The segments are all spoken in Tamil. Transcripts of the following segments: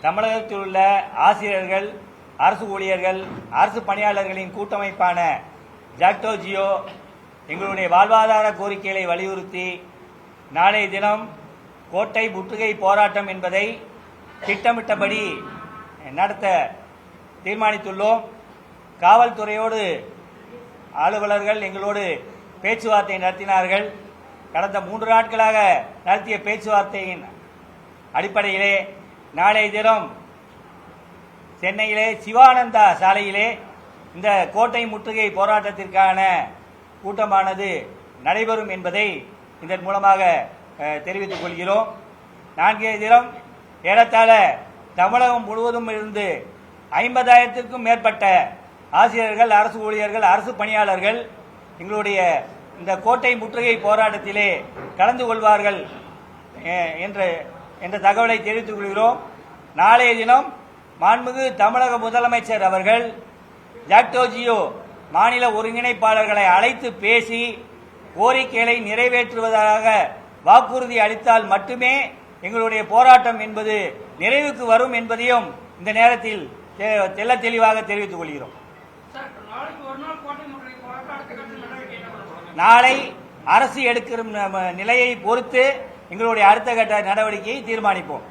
தமிழகத்தில் உள்ள ஆசிரியர்கள், அரசு ஊழியர்கள், அரசு பணியாளர்களின் கூட்டமைப்பான ஜாக்டோ ஜியோ எங்களுடைய வாழ்வாதார கோரிக்கைகளை வலியுறுத்தி நாளைய தினம் கோட்டை முற்றுகை போராட்டம் என்பதை திட்டமிட்டபடி நடத்த தீர்மானித்துள்ளோம். காவல்துறையோடு அலுவலர்கள் எங்களோடு பேச்சுவார்த்தை நடத்தினார்கள். கடந்த 3 நாட்களாக நடத்திய பேச்சுவார்த்தையின் அடிப்படையிலே நாளைய தினம் சென்னையிலே சிவானந்தா சாலையிலே இந்த கோட்டை முற்றுகை போராட்டத்திற்கான கூட்டமானது நடைபெறும் என்பதை இதன் மூலமாக தெரிவித்துக் கொள்கிறோம். 4 தினம் ஏறத்தாழ தமிழகம் முழுவதும் இருந்து 50,000க்கும் மேற்பட்ட ஆசிரியர்கள், அரசு ஊழியர்கள், அரசு பணியாளர்கள் எங்களுடைய இந்த கோட்டை முற்றுகை போராட்டத்திலே கலந்து கொள்வார்கள் என்ற தகவலை தெரிவித்துக் கொள்கிறோம். நாளைய தினம் மாண்புமிகு தமிழக முதலமைச்சர் அவர்கள் ஜாக்டோ ஜியோ மாநில ஒருங்கிணைப்பாளர்களை அழைத்து பேசி கோரிக்கைகளை நிறைவேற்றுவதாக வாக்குறுதி அளித்தால் மட்டுமே எங்களுடைய போராட்டம் என்பது நிறைவுக்கு வரும் என்பதையும் இந்த நேரத்தில் தெள்ள தெளிவாக தெரிவித்துக் கொள்கிறோம். நாளை அரசு எடுக்கிற நிலையை பொறுத்து எங்களுடைய அடுத்த கட்ட நடவடிக்கையை தீர்மானிப்போம்.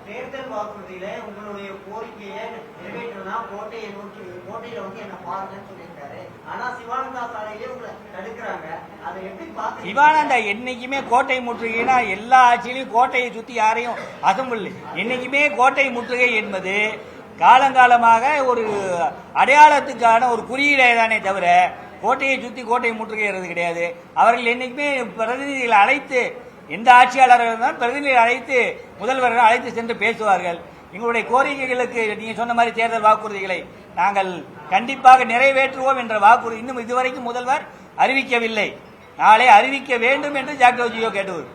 தேர்தல் வாக்குறுதியில உங்களுடைய கோரிக்கையை நிறைவேற்றணும்னா கோட்டையை நோக்கி கோட்டையில வந்து என்ன பாருங்கன்னு சொல்லியிருக்காரு. ஆனா சிவானந்தா சாலையிலே உங்களை தடுக்கிறாங்க. அதை எப்படி பாக்க? சிவானந்தா என்னைக்குமே கோட்டை முற்றுகைனா எல்லா ஆட்சியிலும் கோட்டையை சுத்தி யாரையும் அசம்பிள். என்னைக்குமே கோட்டை முற்றுகை என்பது காலங்காலமாக ஒரு அடையாளத்துக்கான ஒரு குறியீடே தானே தவிர கோட்டையை சுத்தி கோட்டை முற்றுகைறது கிடையாது. அவர்கள் என்னைக்குமே பிரதிநிதிகளை அழைத்து, எந்த ஆட்சியாளர்கள் இருந்தாலும் பிரதிநிதிகளை அழைத்து முதல்வர்கள் அழைத்து சென்று பேசுவார்கள். எங்களுடைய கோரிக்கைகளுக்கு நீங்க சொன்ன மாதிரி தேர்தல் வாக்குறுதிகளை நாங்கள் கண்டிப்பாக நிறைவேற்றுவோம் என்ற வாக்குறுதி இன்னும் இதுவரைக்கும் முதல்வர் அறிவிக்கவில்லை. நாளை அறிவிக்க வேண்டும் என்று ஜாக்டோ ஜியோ கேட்டுவது.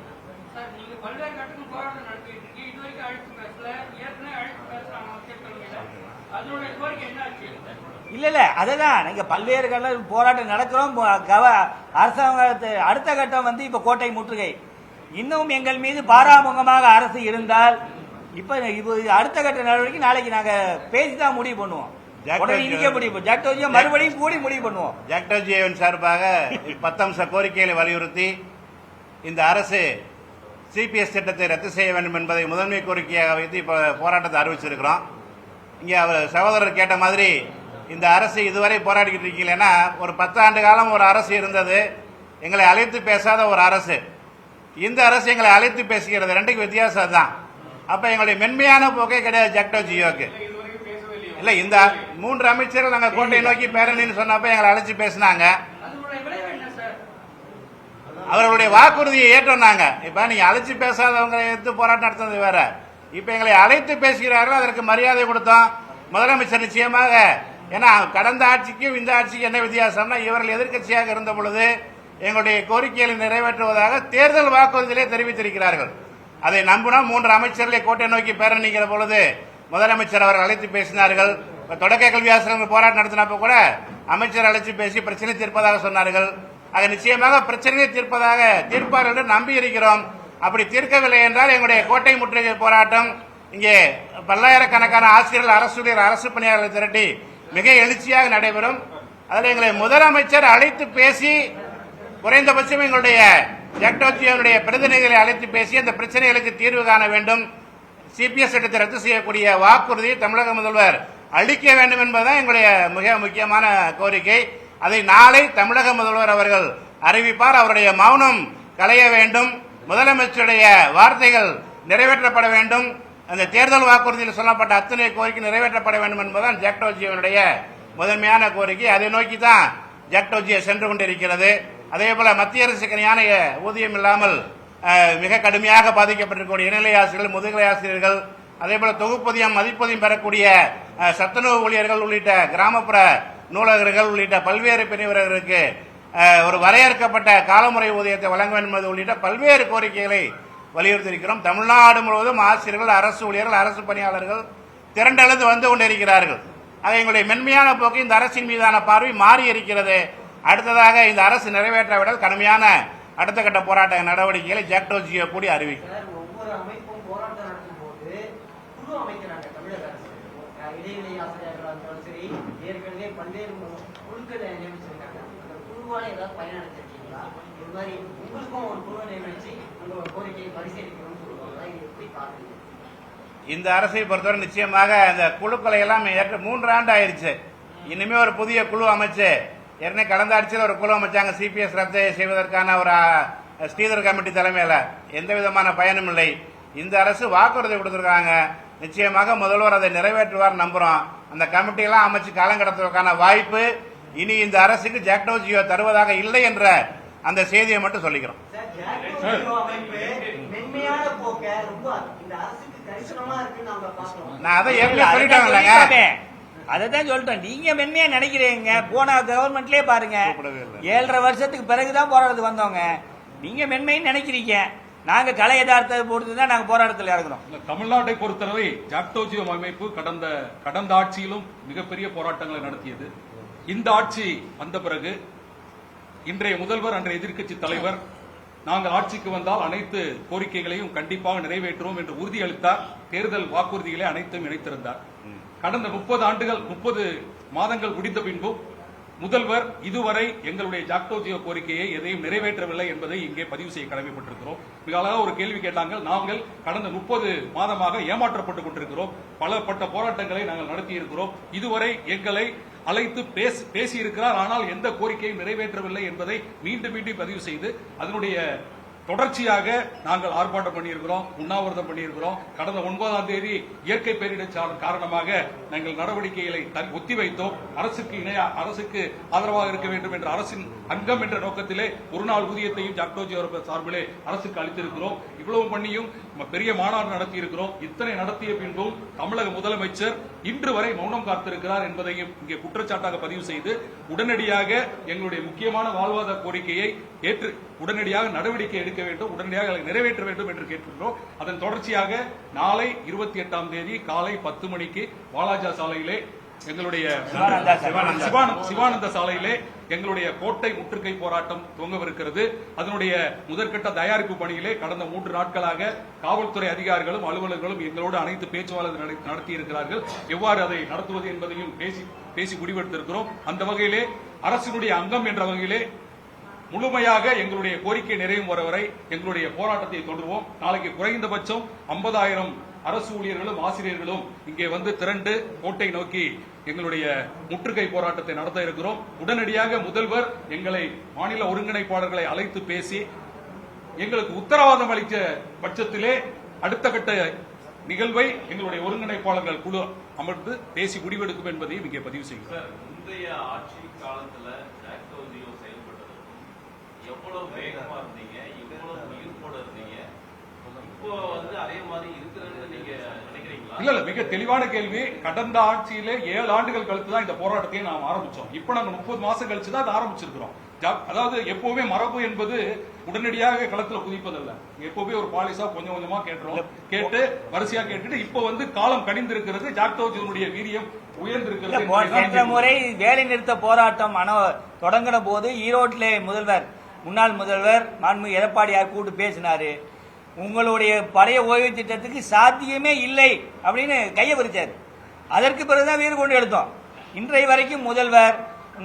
இல்ல அதுதான் நீங்க பல்வேறு போராட்டம் நடக்கிறோம். அரசாங்கத்தை அடுத்த கட்டம் வந்து இப்ப கோட்டை முற்றுகை. இன்னும் எங்கள் மீது பாராமுகமாக அரசு இருந்தால் இப்ப அடுத்த கட்ட நடவடிக்கை நாளைக்கு நாங்க பேசிதான் முடிவு பண்ணுவோம். ஜாக்டோ ஜியோ மறுபடியும் கூடி முடிவு பண்ணுவோம். ஜாக்டோ ஜியோவின் சார்பாக 10 அம்ச கோரிக்கைகளை வலியுறுத்தி இந்த அரசு சிபிஎஸ் திட்டத்தை ரத்து செய்ய வேண்டும் என்பதை முதன்மை கோரிக்கையாக வைத்து இப்ப போராட்டத்தை அறிவிச்சிருக்கிறோம். இங்க அவர் சகோதரர் கேட்ட மாதிரி இந்த அரசு இதுவரை போராடிக்கிட்டு இருக்கீங்களா? ஒரு 10 ஆண்டு காலம் ஒரு அரசு இருந்தது, எங்களை அழைத்து பேசாத ஒரு அரசு. இந்த அரசு எங்களை அழைத்து பேசுகிறது. ரெண்டுக்கு வித்தியாசம் தான். அப்ப எங்களுடைய மென்மையான போக்கே கிடையாது ஜாக்டோ ஜியோக்கு. இல்ல இந்த 3 அமைச்சர்கள் நாங்க கோட்டையை நோக்கி பேரணின்னு சொன்னப்ப எங்களை அழைச்சு பேசினாங்க. அவர்களுடைய வாக்குறுதியை ஏற்றோம்னாங்க. இப்ப நீங்க அழைச்சு பேசாதவங்க எடுத்து போராட்டம் நடத்துறது வேற. இப்ப எங்களை அழைத்து பேசுகிறார்கள், அதற்கு மரியாதை கொடுத்தோம். முதலமைச்சர் நிச்சயமாக, ஏன்னா கடந்த ஆட்சிக்கும் இந்த ஆட்சிக்கும் என்ன வித்தியாசம்னா, இவர்கள் எதிர்க்கட்சியாக இருந்த பொழுது எங்களுடைய கோரிக்கைகளை நிறைவேற்றுவதாக தேர்தல் வாக்குறுதியிலே தெரிவித்திருக்கிறார்கள். அதை நம்பினா 3 அமைச்சர்களை கோட்டை நோக்கி பேரணிக்கிற பொழுது முதலமைச்சர் அவர்கள் அழைத்து பேசினார்கள். தொடக்க கல்வி ஆசிரியர்கள் போராட்டம் நடத்தினப்ப கூட அமைச்சர் அழைத்து பேசி பிரச்சனை தீர்ப்பதாக சொன்னார்கள். அது நிச்சயமாக பிரச்சனையை தீர்ப்பார்கள் என்று நம்பி இருக்கிறோம். அப்படி தீர்க்கவில்லை என்றால் எங்களுடைய கோட்டை முற்றுகை போராட்டம் இங்கே பல்லாயிரக்கணக்கான ஆசிரியர்கள், அரசு அரசு பணியாளர்கள் திரட்டி மிக எழுச்சியாக நடைபெறும். அதில் எங்களை முதலமைச்சர் அழைத்து பேசி குறைந்தபட்சம் எங்களுடைய ஜாக்டோ ஜியோனுடைய பிரதிநிதிகளை அழைத்து பேசி அந்த பிரச்சனைகளுக்கு தீர்வு காண வேண்டும். சிபிஎஸ் திட்டத்தை ரத்து செய்யக்கூடிய வாக்குறுதியை தமிழக முதல்வர் அளிக்க வேண்டும் என்பதுதான் எங்களுடைய மிக முக்கியமான கோரிக்கை. அதை நாளை தமிழக முதல்வர் அவர்கள் அறிவிப்பார். அவருடைய மௌனம் களைய வேண்டும். முதலமைச்சருடைய வார்த்தைகள் நிறைவேற்றப்பட வேண்டும். அந்த தேர்தல் வாக்குறுதியில் சொல்லப்பட்ட அத்தனை கோரிக்கை நிறைவேற்றப்பட வேண்டும் என்பதுதான் ஜாக்டோ ஜியோனுடைய முதன்மையான கோரிக்கை. அதை நோக்கி தான் ஜாக்டோ ஜியோ சென்று கொண்டிருக்கிறது. அதே போல மத்திய அரசுக்கு இணையான ஊதியம் இல்லாமல் மிக கடுமையாக பாதிக்கப்பட்டிருக்கக்கூடிய இடைநிலை ஆசிரியர்கள், முதுகலை ஆசிரியர்கள், அதே போல தொகுப்பதியம் மதிப்பதியம் பெறக்கூடிய சத்துணவு ஊழியர்கள் உள்ளிட்ட கிராமப்புற நூலகர்கள் உள்ளிட்ட பல்வேறு பிரிவினர்களுக்கு ஒரு வரையறுக்கப்பட்ட காலமுறை ஊதியத்தை வழங்க வேண்டும் என்பது உள்ளிட்ட பல்வேறு கோரிக்கைகளை வலியுறுத்தியிருக்கிறோம். தமிழ்நாடு முழுவதும் ஆசிரியர்கள், அரசு ஊழியர்கள், அரசு பணியாளர்கள் திரண்டெழுந்து வந்து கொண்டிருக்கிறார்கள். அது எங்களுடைய மென்மையான போக்கு இந்த அரசின் மீதான பார்வை மாறி இருக்கிறது. அடுத்ததாக இந்த அரசு நிறைவேற்றாவிட்டால் கடுமையான அடுத்த கட்ட போராட்ட நடவடிக்கைகளை ஜாக்டோ ஜியோ கூடி அறிவிக்கும். இடைநிலை ஆசிரியர்களாக இருந்தாலும் சரி, ஏற்கனவே பல்வேறு குழுக்களை நியமிச்சிருக்காங்க. அந்த குழுவால ஏதாவது பயனடைஞ்சிருக்கீங்களா? இது மாதிரி உங்களுக்கும் ஒரு குழுவை நியமிச்சு உங்களோட கோரிக்கையை பரிசீலிக்கணும்னு சொல்லுவாங்க. இது எப்படி பாக்குறீங்க? இந்த அரசை பொறுத்தவரை நிச்சயமாக அந்த குழுக்களை எல்லாம் 3 ஆண்டு ஆயிருச்சு. இனிமே ஒரு புதிய குழு அமைச்சு, ஏற்கனவே கடந்த ஆட்சியில் ஒரு குழு அமைச்சாங்க சிபிஎஸ் ரத்து செய்வதற்கான ஒரு ஸ்ரீதர் கமிட்டி தலைமையில. எந்த விதமான பயனும் இல்லை. இந்த அரசு வாக்குறுதி கொடுத்திருக்காங்க, நிச்சயமாக முதல்வர் அதை நிறைவேற்றுவார் நம்புறோம். அந்த கமிட்டி எல்லாம் அமைச்சு காலம் கடத்துவதற்கான வாய்ப்பு இனி இந்த அரசுக்கு ஜாக்டோ ஜியோ தருவதாக இல்லை என்ற அந்த செய்தியை மட்டும் சொல்லிக்கிறோம். மென்மையான போக்க ரொம்ப இந்த அரசுக்கு கரிசனமா இருக்குன்னு நாங்க பாக்குறோம். நான் அதை ஏற்கனவே சொல்லிட்டாங்க. அதான் சொல்லிட்டோம். நீங்க மென்மையா நினைக்கிறீங்க. போன கவர்மெண்ட்லயே பாருங்க, 7.5 வருஷத்துக்கு பிறகுதான் போராட்டத்துக்கு வந்தவங்க. நீங்க மென்மைன்னு நினைக்கிறீங்க. நாங்க கலை யதார்த்தத்தை பொறுத்து தான் நாங்க போராட்டத்தில் இறங்குறோம். தமிழ்நாட்டை பொறுத்தளவை ஜாக்டோ ஜியோ அமைப்பு கடந்த ஆட்சியிலும் மிகப்பெரிய போராட்டங்களை நடத்தியது. இந்த ஆட்சி வந்த பிறகு இன்றைய முதல்வர், அன்றைய எதிர்க்கட்சி தலைவர், நாங்கள் ஆட்சிக்கு வந்தால் அனைத்து கோரிக்கைகளையும் கண்டிப்பாக நிறைவேற்றுவோம் என்று உறுதியளித்தார். தேர்தல் வாக்குறுதிகளை அனைத்தும் இணைத்திருந்தார். கடந்த 30 மாதங்கள் முடிந்த பின்பும் முதல்வர் இதுவரை எங்களுடைய ஜாக்டோ ஜியோ கோரிக்கையை எதையும் நிறைவேற்றவில்லை என்பதை இங்கே பதிவு செய்ய கடமைப்பட்டிருக்கிறோம். மிக அழகாக ஒரு கேள்வி கேட்டாங்க. நாங்கள் கடந்த 30 மாதமாக ஏமாற்றப்பட்டுக் கொண்டிருக்கிறோம். பலப்பட்ட போராட்டங்களை நாங்கள் நடத்தியிருக்கிறோம். இதுவரை எங்களை அழைத்து பேசியிருக்கிறார். ஆனால் எந்த கோரிக்கையும் நிறைவேற்றவில்லை என்பதை மீண்டும் மீண்டும் பதிவு செய்து அதனுடைய தொடர்ச்சியாக நாங்கள் ஆர்ப்பாட்டம் பண்ணியிருக்கிறோம், உண்ணாவிரதம் பண்ணியிருக்கிறோம். கடந்த 9ஆம் தேதி இயற்கை பேரிடர் காரணமாக நாங்கள் நடவடிக்கைகளை ஒத்திவைத்தோம். அரசுக்கு ஆதரவாக இருக்க வேண்டும் என்ற அரசின் அங்கம் என்ற நோக்கத்திலே ஒரு நாள் ஊதியத்தையும் ஜாக்டோ ஜியோ சார்பிலே அரசுக்கு அளித்திருக்கிறோம். இவ்வளவு பண்ணியும் பெரிய மாநாடு நடத்தியிருக்கிறோம். இத்தனை நடத்திய பின்பும் தமிழக முதலமைச்சர் இன்று வரை மௌனம் காத்திருக்கிறார் என்பதையும் இங்கே குற்றச்சாட்டாக பதிவு செய்து உடனடியாக எங்களுடைய முக்கியமான வாழ்வாதார கோரிக்கையை ஏற்று உடனடியாக நடவடிக்கை எடுக்க வேண்டும், உடனடியாக நிறைவேற்ற வேண்டும் என்று கேட்கின்றோம். அதன் தொடர்ச்சியாக நாளை 28ஆம் தேதி காலை 10 மணிக்கு வாலாஜா சாலையிலே எங்களுடைய சிவானந்த சாலையிலே எங்களுடைய கோட்டை முற்றுகை போராட்டம் துவங்கவிருக்கிறது. அதனுடைய முதற்கட்ட தயாரிப்பு பணியிலே கடந்த 3 நாட்களாக காவல்துறை அதிகாரிகளும் அலுவலர்களும் எங்களோடு அனைத்து பேச்சுவார்த்தை நடத்தியிருக்கிறார்கள். எவ்வாறு அதை நடத்துவது என்பதையும் பேசி முடிவெடுத்திருக்கிறோம். அந்த வகையிலே அரசினுடைய அங்கம் என்ற வகையிலே முழுமையாக எங்களுடைய கோரிக்கை நிறைவும் வர வரை எங்களுடைய போராட்டத்தை தொடருவோம். நாளைக்கு குறைந்தபட்சம் 50,000 அரசு ஊழியர்களும் ஆசிரியர்களும் இங்கே வந்து திரண்டு கோட்டை நோக்கி எங்களுடைய முற்றுகை போராட்டத்தை நடத்த இருக்கிறோம். உடனடியாக முதல்வர் எங்களை மாநில ஒருங்கிணைப்பாளர்களை அழைத்து பேசி எங்களுக்கு உத்தரவாதம் அளித்த பட்சத்திலே அடுத்த கட்ட நிகழ்வை எங்களுடைய ஒருங்கிணைப்பாளர்கள் குழு அமர்ந்து பேசி முடிவெடுக்கும் என்பதையும் இங்கே பதிவு செய்கிறோம். முந்தைய ஆட்சி காலத்துல ஜாக்டோ ஜியோ செயல்பட்டது எவ்வளவு வேகமா இருந்தீங்க, எவ்வளவு உயிர்ப்போட இருந்தீங்க, இப்போ வந்து அதே மாதிரி இருக்குதுன்னு நீங்க நினைக்கிறீங்களா? இல்ல மிக தெளிவான கேள்வி. கடந்த ஆட்சியிலே 7 ஆண்டுகள் கழித்து தான் இந்த போராட்டத்தை நாம் ஆரம்பிச்சோம். இப்ப நாங்க 30 மாசம் கழிச்சு தான் ஆரம்பிச்சிருக்கிறோம். அதாவது எப்பவுமே மரபு என்பது உடனடியாக களத்துல குதிப்பதல்ல. எப்பவுமே ஒரு பாலிசா கொஞ்சம் கொஞ்சமா கேட்டு வரிசையா கேட்டுட்டு இப்ப வந்து காலம் கடிந்திருக்கிறது. ஜாக்டோ ஜியோனுடைய வீரியம் உயர்ந்திருக்கிறது. சென்ற முறை வேலை நிறுத்த போராட்டம் தொடங்கின போது ஈரோட்டிலே முன்னாள் முதல்வர் மாண்புமிகு எடப்பாடியார் கூட்டு பேசினாரு. உங்களுடைய பழைய ஓய்வு திட்டத்துக்கு சாத்தியமே இல்லை அப்படின்னு கையை பறிச்சாரு. அதற்கு பிறகுதான் வீடு கொண்டு எடுத்தோம். இன்றைய வரைக்கும் முதல்வர்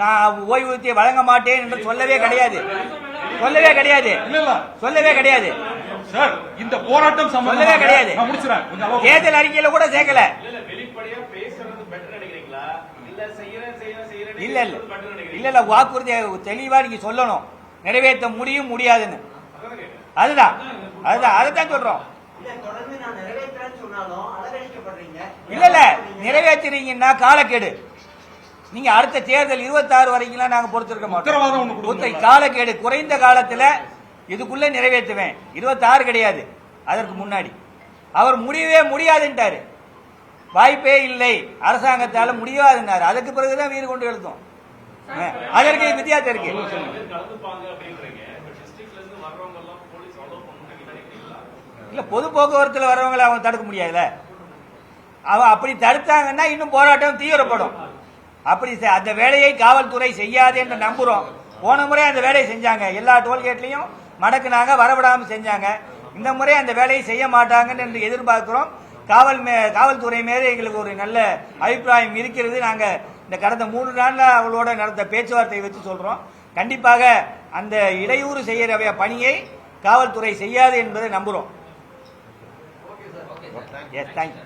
நான் ஓய்வூதியத்தை வழங்க மாட்டேன் என்று சொல்லவே கிடையாது. சார் இந்த போராட்டம் சொல்லவே கிடையாது. தேர்தல் அறிக்கையில கூட சேர்க்கல. இல்ல வாக்குறுதியை தெளிவா நீங்க சொல்லணும், நிறைவேற்ற முடியும் முடியாதுன்னு. அதுதான் சொல்றோம். இல்ல நிறைவேற்றுறீங்கன்னா காலக்கெடு. நீங்க அடுத்த தேர்தல் 26 வரைக்கும் நாங்க பொறுத்திருக்க மாட்டோம். காலக்கெடு குறைந்த காலத்துல இதுக்குள்ள நிறைவேற்றுவேன். 26 கிடையாது, அதற்கு முன்னாடி. அவர் முடியவே முடியாதுன்ட்டாரு. வாய்ப்பே இல்லை, அரசாங்கத்தால முடியாதுன்னாரு. அதுக்கு பிறகுதான் வீடு கொண்டு எழுத்தோம். அதற்கு வித்தியாசம் இருக்கு. இல்ல பொது போக்குவரத்துல வர்றவங்களை அவங்க தடுக்க முடியாதுல. அப்படி தடுத்தாங்கன்னா இன்னும் போராட்டம் தீவிரப்படும். அப்படி அந்த வேலையை காவல்துறை செய்யாது என்று நம்புறோம். போன முறை அந்த வேலையை செஞ்சாங்க. எல்லா டோல்கேட்லயும் மடக்குனாங்க, வரவிடாம செஞ்சாங்க. இந்த முறை அந்த வேலையை செய்ய மாட்டாங்கன்னு என்று எதிர்பார்க்கிறோம். காவல்துறை மேலே எங்களுக்கு ஒரு நல்ல அபிப்பிராயம் இருக்கிறது. நாங்கள் இந்த கடந்த 3 நாளில் அவளோட நடந்த பேச்சுவார்த்தையை வச்சு சொல்றோம். கண்டிப்பாக அந்த இடையூறு செய்கிற பணியை காவல்துறை செய்யாது என்பதை நம்புறோம். Yes, thank you.